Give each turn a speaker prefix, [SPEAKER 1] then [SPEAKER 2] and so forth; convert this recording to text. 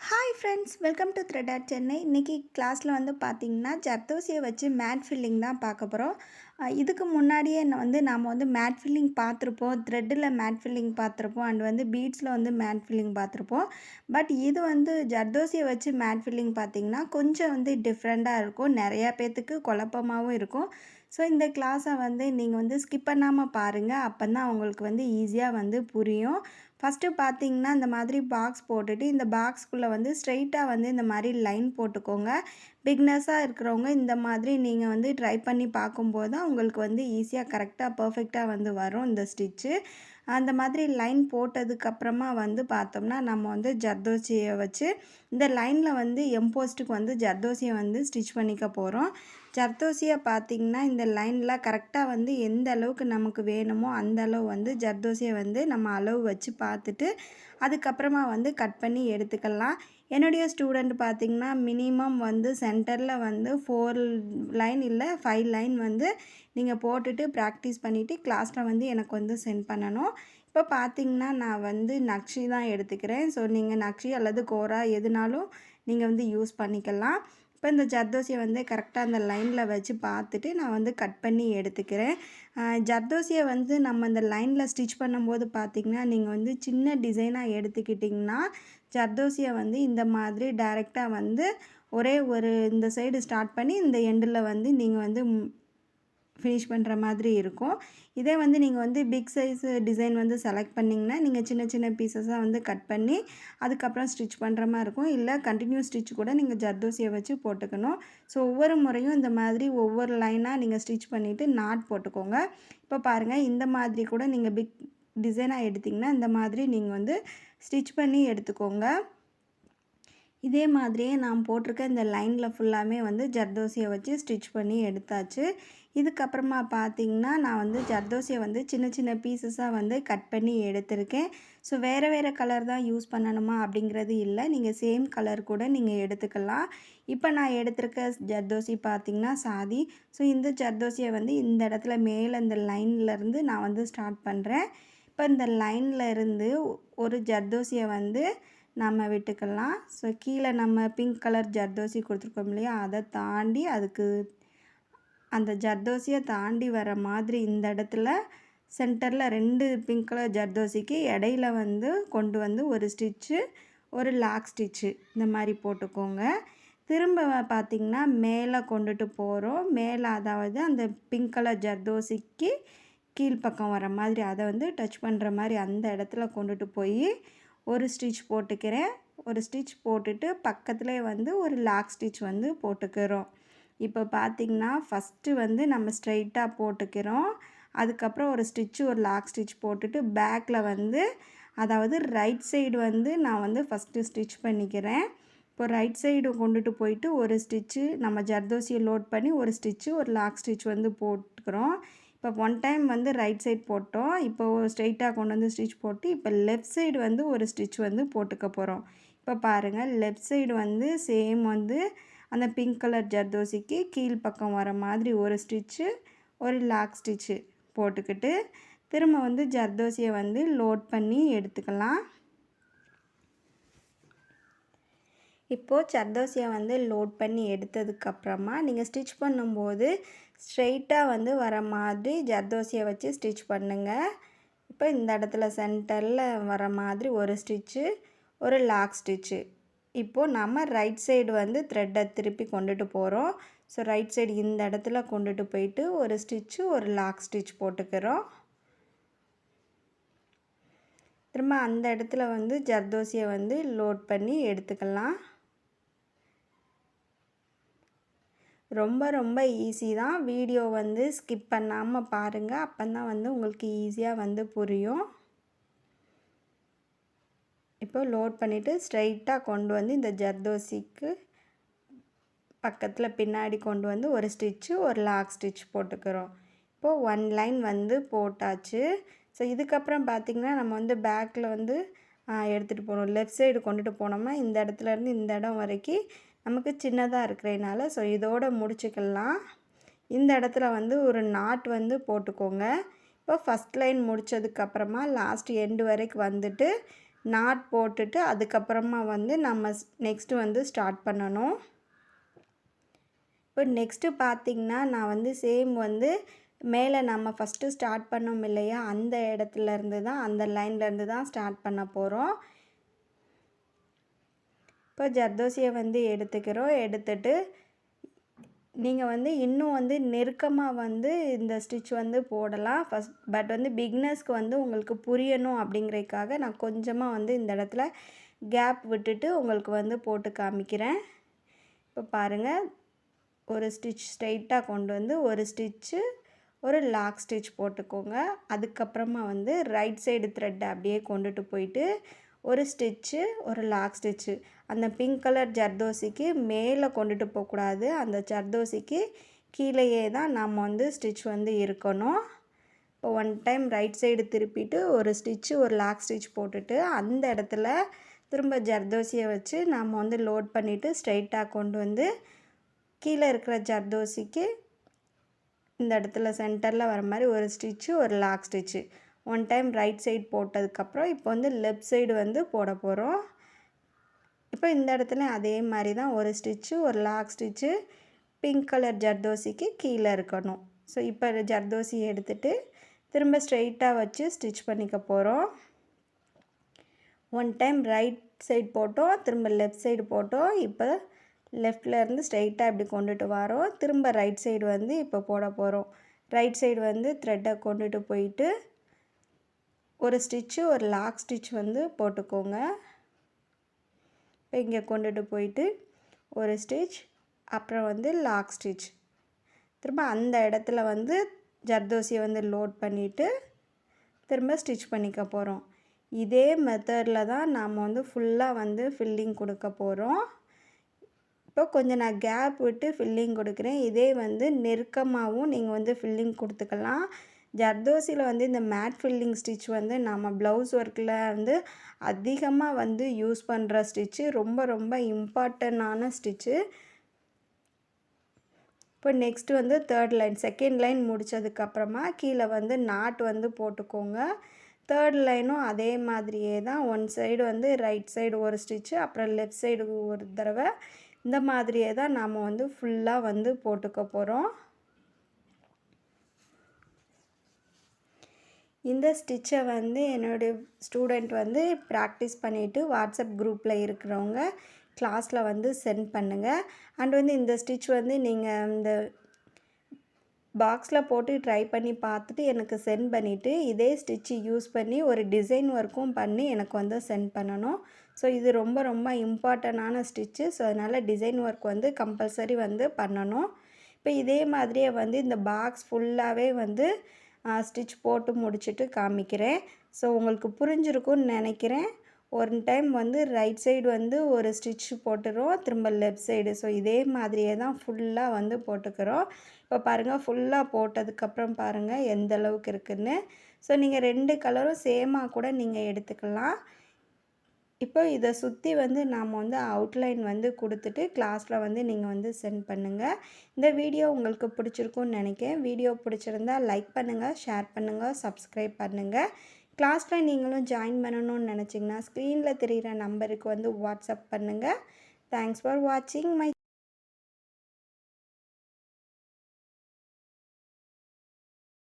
[SPEAKER 1] Hi friends, welcome to thread art Chennai. இன்றைக்கி கிளாஸில் வந்து பார்த்திங்கன்னா ஜர்தோசியை வச்சு மேட் ஃபில்லிங் தான் பார்க்க போகிறோம். இதுக்கு முன்னாடியே நாம் வந்து மேட் ஃபில்லிங் பார்த்துருப்போம், த்ரெட்டில் மேட் ஃபில்லிங் பார்த்துருப்போம், அண்ட் வந்து பீட்ஸில் வந்து மேட் ஃபில்லிங் பார்த்துருப்போம். பட் இது வந்து ஜர்தோசியை வச்சு மேட் ஃபில்லிங் பார்த்திங்கன்னா கொஞ்சம் வந்து டிஃப்ரெண்ட்டாக இருக்கும், நிறையா பேர்த்துக்கு குழப்பமாகவும் இருக்கும். ஸோ இந்த கிளாஸை வந்து நீங்கள் வந்து ஸ்கிப் பண்ணாமல் பாருங்கள், அப்போ தான் உங்களுக்கு வந்து ஈஸியாக வந்து புரியும். ஃபஸ்ட்டு பார்த்தீங்கன்னா இந்த மாதிரி பாக்ஸ் போட்டுட்டு இந்த பாக்ஸ்க்குள்ளே வந்து ஸ்ட்ரெயிட்டாக வந்து இந்த மாதிரி லைன் போட்டுக்கோங்க. பிக்னஸாக இருக்கிறவங்க இந்த மாதிரி நீங்கள் வந்து ட்ரை பண்ணி பார்க்கும்போது தான் உங்களுக்கு வந்து ஈஸியாக கரெக்டாக பர்ஃபெக்டாக வந்து வரும் இந்த ஸ்டிச்சு. அந்த மாதிரி லைன் போட்டதுக்கப்புறமா வந்து பார்த்தோம்னா நம்ம வந்து ஜர்தோசியை வச்சு இந்த லைனில் வந்து எம்போஸ்ட்டுக்கு வந்து ஜர்தோசியை வந்து ஸ்டிச் பண்ணிக்க போகிறோம். ஜர்தோசியை பார்த்திங்கன்னா இந்த லைனில் கரெக்டாக வந்து எந்த அளவுக்கு நமக்கு வேணுமோ அந்த அளவு வந்து ஜர்தோசியை வந்து நம்ம அளவு வச்சு பார்த்துட்டு அதுக்கப்புறமா வந்து கட் பண்ணி எடுத்துக்கலாம். என்னுடைய ஸ்டூடெண்ட் பார்த்திங்கன்னா மினிமம் வந்து சென்டரில் வந்து 4 லைன் இல்லை 5 லைன் வந்து நீங்கள் போட்டுட்டு ப்ராக்டிஸ் பண்ணிவிட்டு கிளாஸில் வந்து எனக்கு வந்து சென்ட் பண்ணணும். இப்போ பார்த்திங்கன்னா நான் வந்து நக்ஷி தான் எடுத்துக்கிறேன். ஸோ நீங்கள் நக்ஷி அல்லது கோரா எதுனாலும் நீங்கள் வந்து யூஸ் பண்ணிக்கலாம். இப்போ இந்த ஜர்தோசியை வந்து கரெக்டாக அந்த லைனில் வச்சு பார்த்துட்டு நான் வந்து கட் பண்ணி எடுத்துக்கிறேன். ஜர்தோசியை வந்து நம்ம இந்த லைனில் ஸ்டிச் பண்ணும்போது பார்த்திங்கன்னா நீங்கள் வந்து சின்ன டிசைனாக எடுத்துக்கிட்டிங்கன்னா ஜர்தோசியை வந்து இந்த மாதிரி டைரெக்டாக வந்து ஒரே ஒரு இந்த சைடு ஸ்டார்ட் பண்ணி இந்த எண்டில் வந்து நீங்கள் வந்து ஃபினிஷ் பண்ணுற மாதிரி இருக்கும். இதே வந்து நீங்கள் வந்து பிக் சைஸ் டிசைன் வந்து செலக்ட் பண்ணிங்கன்னா நீங்கள் சின்ன சின்ன பீசஸாக வந்து கட் பண்ணி அதுக்கப்புறம் ஸ்டிச் பண்ணுற மாதிரி இருக்கும். இல்லை கண்டினியூஸ் ஸ்டிச் கூட நீங்கள் ஜர்தோசியை வச்சு போட்டுக்கணும். ஸோ ஒவ்வொரு முறையும் இந்த மாதிரி ஒவ்வொரு லைனாக நீங்கள் ஸ்டிச் பண்ணிவிட்டு நாட் போட்டுக்கோங்க. இப்போ பாருங்கள், இந்த மாதிரி கூட நீங்கள் பிக் டிசைனாக எடுத்திங்கன்னா இந்த மாதிரி நீங்கள் வந்து ஸ்டிச் பண்ணி எடுத்துக்கோங்க. இதே மாதிரியே நான் போட்டிருக்க இந்த லைனில் ஃபுல்லாமே வந்து ஜர்தோசியை வச்சு ஸ்டிச் பண்ணி எடுத்தாச்சு. இதுக்கப்புறமா பார்த்திங்கன்னா நான் வந்து ஜர்தோசியை வந்து சின்ன சின்ன பீசஸாக வந்து கட் பண்ணி எடுத்திருக்கேன். ஸோ வேறு வேறு கலர் தான் யூஸ் பண்ணணுமா அப்படிங்கிறது இல்லை, நீங்கள் சேம் கலர் கூட நீங்கள் எடுத்துக்கலாம். இப்போ நான் எடுத்திருக்க ஜர்தோசி பார்த்திங்கன்னா சாதி. ஸோ இந்த ஜர்தோசியை வந்து இந்த இடத்துல மேலே இந்த லைன்லேருந்து நான் வந்து ஸ்டார்ட் பண்ணுறேன். இப்போ இந்த லைனில் இருந்து ஒரு ஜர்தோசியை வந்து நம்ம விட்டுக்கலாம். ஸோ கீழே நம்ம பிங்க் கலர் ஜர்தோசி கொடுத்துருக்கோம் இல்லையா, அதை தாண்டி அதுக்கு அந்த ஜர்தோசியை தாண்டி வர மாதிரி இந்த இடத்துல சென்டரில் 2 பிங்க் கலர் ஜர்தோசிக்கு இடையில வந்து கொண்டு வந்து ஒரு ஸ்டிச்சு ஒரு லாக் ஸ்டிச்சு இந்த மாதிரி போட்டுக்கோங்க. திரும்ப பார்த்திங்கன்னா மேலே கொண்டுட்டு போகிறோம். மேலே அதாவது அந்த பிங்க் கலர் ஜர்தோசிக்கு கீழ்ப்பக்கம் வர மாதிரி அதை வந்து டச் பண்ணுற மாதிரி அந்த இடத்துல கொண்டுட்டு போய் ஒரு ஸ்டிச் போட்டுக்கிறேன். ஒரு ஸ்டிச் போட்டுட்டு பக்கத்துலேயே வந்து ஒரு லாக் ஸ்டிச் வந்து போட்டுக்கிறோம். இப்போ பார்த்திங்கன்னா ஃபஸ்ட்டு வந்து நம்ம ஸ்ட்ரைட்டாக போட்டுக்கிறோம். அதுக்கப்புறம் ஒரு ஸ்டிச்சு ஒரு லாக் ஸ்டிச் போட்டுட்டு பேக்கில் வந்து அதாவது ரைட் சைடு வந்து நான் வந்து ஃபஸ்ட்டு ஸ்டிச் பண்ணிக்கிறேன். இப்போ ரைட் சைடு கொண்டுட்டு போயிட்டு ஒரு ஸ்டிச்சு நம்ம ஜர்தோசியை லோட் பண்ணி ஒரு ஸ்டிச்சு ஒரு லாக் ஸ்டிச் வந்து போட்டுக்கிறோம். இப்போ 1 டைம் வந்து ரைட் சைடு போட்டோம். இப்போ ஸ்ட்ரெயிட்டாக கொண்டு வந்து ஸ்டிச் போட்டு இப்போ லெஃப்ட் சைடு வந்து ஒரு ஸ்டிச் வந்து போட்டுக்க போகிறோம். இப்போ பாருங்கள், லெஃப்ட் சைடு வந்து சேம் வந்து அந்த பிங்க் கலர் ஜர்தோசிக்கு கீழ்ப்பக்கம் வர மாதிரி ஒரு ஸ்டிச்சு ஒரு லாக் ஸ்டிச்சு போட்டுக்கிட்டு திரும்ப வந்து ஜர்தோசியை வந்து லோட் பண்ணி எடுத்துக்கலாம். இப்போது ஜர்தோசியை வந்து லோட் பண்ணி எடுத்ததுக்கப்புறமா நீங்கள் ஸ்டிச் பண்ணும்போது ஸ்ட்ரெயிட்டாக வந்து வர மாதிரி ஜர்தோசியை வச்சு ஸ்டிச் பண்ணுங்கள். இப்போ இந்த இடத்துல சென்டரில் வர மாதிரி ஒரு ஸ்டிச்சு ஒரு லாக் ஸ்டிச்சு. இப்போது நம்ம ரைட் சைடு வந்து த்ரெட்டை திருப்பி கொண்டுட்டு போகிறோம். ஸோ ரைட் சைடு இந்த இடத்துல கொண்டுட்டு போயிட்டு ஒரு ஸ்டிச்சு ஒரு லாக் ஸ்டிச் போட்டுக்கிறோம். திரும்ப அந்த இடத்துல வந்து ஜர்தோசியை வந்து லோட் பண்ணி எடுத்துக்கலாம். ரொம்ப ரொம்ப ஈஸி தான். வீடியோ வந்து ஸ்கிப் பண்ணாமல் பாருங்கள், அப்போ தான் வந்து உங்களுக்கு ஈஸியாக வந்து புரியும். இப்போ லோட் பண்ணிவிட்டு ஸ்ட்ரைட்டாக கொண்டு வந்து இந்த ஜர்தோசிக்கு பக்கத்தில் பின்னாடி கொண்டு வந்து ஒரு ஸ்டிச்சு ஒரு லாக் ஸ்டிச் போட்டுக்கிறோம். இப்போது 1 லைன் வந்து போட்டாச்சு. ஸோ இதுக்கப்புறம் பார்த்திங்கன்னா நம்ம வந்து பேக்கில் வந்து எடுத்துகிட்டு போகணும். லெஃப்ட் சைடு கொண்டுட்டு போனோம்னா இந்த இடத்துலேருந்து இந்த இடம் வரைக்கும் நமக்கு சின்னதாக இருக்கிறதுனால ஸோ இதோடு முடிச்சுக்கலாம். இந்த இடத்துல வந்து ஒரு நாட் வந்து போட்டுக்கோங்க. இப்போ ஃபஸ்ட் லைன் முடித்ததுக்கப்புறமா லாஸ்ட் எண்டு வரைக்கும் வந்துட்டு நாட் போட்டுட்டு அதுக்கப்புறமா வந்து நம்ம நெக்ஸ்ட்டு வந்து ஸ்டார்ட் பண்ணணும். இப்போ நெக்ஸ்ட்டு பார்த்திங்கன்னா நான் வந்து சேம் வந்து மேலே நம்ம ஃபஸ்ட்டு ஸ்டார்ட் பண்ணோம் இல்லையா, அந்த இடத்துலேருந்து தான் அந்த லைன்லேருந்து தான் ஸ்டார்ட் பண்ண போகிறோம். இப்போ ஜர்தோசியை வந்து எடுத்துக்கிறோம். எடுத்துட்டு நீங்கள் வந்து இன்னும் வந்து நெருக்கமாக வந்து இந்த ஸ்டிச் வந்து போடலாம். பட் வந்து பிகினர்ஸ்க்கு வந்து உங்களுக்கு புரியணும் அப்படிங்கிறதுக்காக நான் கொஞ்சமாக வந்து இந்த இடத்துல கேப் விட்டுட்டு உங்களுக்கு வந்து போட்டு காமிக்கிறேன். இப்போ பாருங்கள், ஒரு ஸ்டிச் ஸ்ட்ரைட்டாக கொண்டு வந்து ஒரு ஸ்டிச்சு ஒரு லாக் ஸ்டிச் போட்டுக்கோங்க. அதுக்கப்புறமா வந்து ரைட் சைடு த்ரெட்டை அப்படியே கொண்டுட்டு போயிட்டு ஒரு ஸ்டிச்சு ஒரு லாக் ஸ்டிச்சு அந்த பிங்க் கலர் ஜர்தோசிக்கு மேலே கொண்டுட்டு போகக்கூடாது. அந்த ஜர்தோசிக்கு கீழேயே தான் நம்ம வந்து ஸ்டிச் வந்து இருக்கணும். இப்போ ஒன் டைம் ரைட் சைடு திருப்பிட்டு ஒரு ஸ்டிச்சு ஒரு லாக் ஸ்டிச் போட்டுட்டு அந்த இடத்துல திரும்ப ஜர்தோசியை வச்சு நம்ம வந்து லோட் பண்ணிவிட்டு ஸ்ட்ரைட்டாக கொண்டு வந்து கீழே இருக்கிற ஜர்தோசிக்கு இந்த இடத்துல சென்டரில் வர மாதிரி ஒரு ஸ்டிச்சு ஒரு lock stitch one time right side போட்டதுக்கப்புறம் இப்போ வந்து லெஃப்ட் சைடு வந்து போட போகிறோம். இப்போ இந்த இடத்துல அதே மாதிரி தான் ஒரு ஸ்டிச்சு ஒரு லாக் ஸ்டிச்சு பிங்க் கலர் ஜர்தோசிக்கு கீழே இருக்கணும். ஸோ இப்போ ஜர்தோசி எடுத்துகிட்டு திரும்ப ஸ்ட்ரெயிட்டாக வச்சு ஸ்டிச் பண்ணிக்க போகிறோம். ஒன் டைம் ரைட் சைடு போட்டோம், திரும்ப லெஃப்ட் சைடு போட்டோம். இப்போ லெஃப்ட்லேருந்து ஸ்ட்ரெயிட்டாக இப்படி கொண்டுட்டு வரோம். திரும்ப ரைட் சைடு வந்து இப்போ போட போகிறோம். ரைட் சைடு வந்து த்ரெட்டை கொண்டுட்டு போயிட்டு ஒரு ஸ்டிச்சு ஒரு லாக் ஸ்டிச் வந்து போட்டுக்கோங்க. இப்போ இங்கே கொண்டுட்டு போயிட்டு ஒரு ஸ்டிச் அப்புறம் வந்து லாக் ஸ்டிச் திரும்ப அந்த இடத்துல வந்து ஜர்தோசியை வந்து லோட் பண்ணிவிட்டு திரும்ப ஸ்டிச் பண்ணிக்க போகிறோம். இதே மெத்தடில் தான் நாம் வந்து ஃபுல்லாக வந்து ஃபில்லிங் கொடுக்க போகிறோம். இப்போ கொஞ்சம் நான் கேப் விட்டு ஃபில்லிங் கொடுக்குறேன். இதே வந்து நெருக்கமாகவும் நீங்கள் வந்து ஃபில்லிங் கொடுத்துக்கலாம். ஜர்தோசியில் வந்து இந்த மேட் ஃபில்லிங் ஸ்டிச் வந்து நம்ம ப்ளவுஸ் ஒர்க்கில் வந்து அதிகமாக வந்து யூஸ் பண்ணுற ஸ்டிச்சு, ரொம்ப ரொம்ப இம்பார்ட்டண்டான ஸ்டிச்சு. இப்போ நெக்ஸ்ட்டு வந்து தேர்ட் லைன் செகண்ட் லைன் முடித்ததுக்கப்புறமா கீழே வந்து நாட் வந்து போட்டுக்கோங்க. தேர்ட் லைனும் அதே மாதிரியே தான் ஒன் சைடு வந்து ரைட் சைடு ஒரு ஸ்டிச்சு அப்புறம் லெஃப்ட் சைடு ஒரு தடவை இந்த மாதிரியே தான் நாம் வந்து ஃபுல்லாக வந்து போட்டுக்க போகிறோம். இந்த ஸ்டிச்சை வந்து என்னுடைய ஸ்டூடெண்ட் வந்து ப்ராக்டிஸ் பண்ணிவிட்டு வாட்ஸ்அப் குரூப்பில் இருக்கிறவங்க கிளாஸில் வந்து சென்ட் பண்ணுங்கள். அண்ட் வந்து இந்த ஸ்டிச் வந்து நீங்கள் இந்த பாக்ஸில் போட்டு ட்ரை பண்ணி பார்த்துட்டு எனக்கு சென்ட் பண்ணிவிட்டு இதே ஸ்டிச்சு யூஸ் பண்ணி ஒரு டிசைன் ஒர்க்கும் பண்ணி எனக்கு வந்து சென்ட் பண்ணணும். ஸோ இது ரொம்ப ரொம்ப இம்பார்ட்டண்டான ஸ்டிச்சு. ஸோ அதனால் டிசைன் ஒர்க் வந்து கம்பல்சரி வந்து பண்ணணும். இப்போ இதே மாதிரியே வந்து இந்த பாக்ஸ் ஃபுல்லாகவே வந்து ஸ்டிச் போட்டு முடிச்சுட்டு காமிக்கிறேன். ஸோ உங்களுக்கு புரிஞ்சிருக்கும்னு நினைக்கிறேன். ஒரு டைம் வந்து ரைட் சைடு வந்து ஒரு ஸ்டிச் போட்டுறோம், திரும்ப லெஃப்ட் சைடு. ஸோ இதே மாதிரியே தான் ஃபுல்லாக வந்து போட்டுக்கிறோம். இப்போ பாருங்கள், ஃபுல்லாக போட்டதுக்கப்புறம் பாருங்கள் எந்த அளவுக்கு இருக்குதுன்னு. ஸோ நீங்கள் 2 கலரும் சேமாக கூட நீங்கள் எடுத்துக்கலாம். இப்போ இதை சுற்றி வந்து நாம் வந்து அவுட்லைன் வந்து கொடுத்துட்டு கிளாஸில் வந்து நீங்கள் வந்து சென்ட் பண்ணுங்கள். இந்த வீடியோ உங்களுக்கு பிடிச்சிருக்குன்னு நினைக்கிறேன். வீடியோ பிடிச்சிருந்தா லைக் பண்ணுங்கள், ஷேர் பண்ணுங்கள், சப்ஸ்கிரைப் பண்ணுங்கள். கிளாஸில் நீங்களும் ஜாயின் பண்ணணும்னு நினச்சிங்கன்னா ஸ்க்ரீனில் தெரிகிற நம்பருக்கு வந்து வாட்ஸ்அப் பண்ணுங்கள். தேங்க்ஸ் ஃபார் வாட்சிங் மை